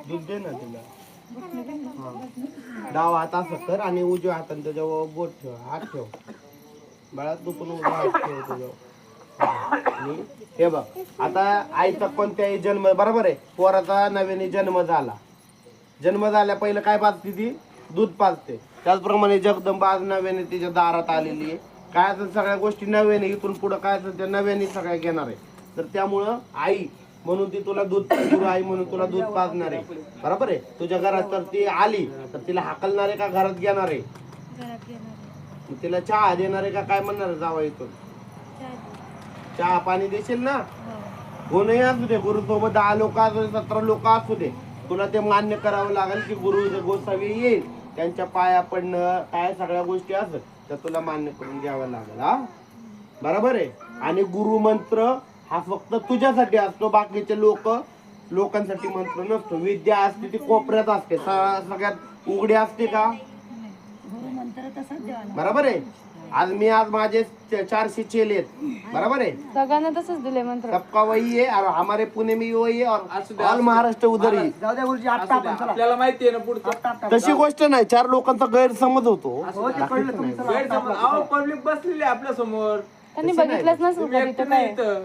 दूध दे ना तिला. डावा हात असं कर आणि उजव्या हाताने त्याच्यावर बोट ठेव, हात ठेव बाळा. तू पण उजवा हात ठेव त्याच्यावर. आणि हे बघ आता आईचा कोणत्याही जन्म बरोबर आहे. पोराचा नव्याने जन्म झाला. जन्म झाल्या पहिलं काय पाजते ती? दूध पाजते. त्याचप्रमाणे जगदंबा आज नव्याने तिच्या दारात आलेली आहे. काय तर सगळ्या गोष्टी नव्याने इथून पुढं काय तर त्या नव्याने सगळ्या घेणार आहे. तर त्यामुळं आई म्हणून ती तुला दूध, गुरु आई म्हणून तुला दूध पाजणार आहे. बरोबर आहे. तुझ्या घरात तर ती आली तर तिला हाकलणार आहे का घरात घेणार आहे? तिला चहा देणार आहे का काय म्हणणार जावा इथून? चहा पाणी देशील ना? कोणही असू दे, गुरु सोबत 10 लोक असू दे, 17 लोक असू दे, तुला ते मान्य करावं लागेल की गुरु गोसावी येईल, त्यांच्या पाया पडणं काय सगळ्या गोष्टी असत त्या तुला मान्य करून घ्यावं लागेल. हा बरोबर आहे. आणि गुरु मंत्र हा फक्त तुझ्यासाठी असतो, बाकीचे लोकांसाठी मंत्र नसतो. विद्या असते ती कोपऱ्यात असते, सगळ्यात उघडी असते का? बरोबर आहे. आज माझे 400 चेले आहेत. बरोबर आहे. सगळ्यांना तसंच दिले मंत्र. सबका वही है और हमारे पुणे में वही है और ऑल महाराष्ट्र उधर ही. आपल्याला माहिती आहे ना पुढचं. तशी गोष्ट नाही. 4 लोकांचा गैरसमज होतो. पब्लिक बसलेली आपल्या समोर. त्यांनी बघितलंच नसेल तुम्ही कधी एकटे तर नाही काय. इथं.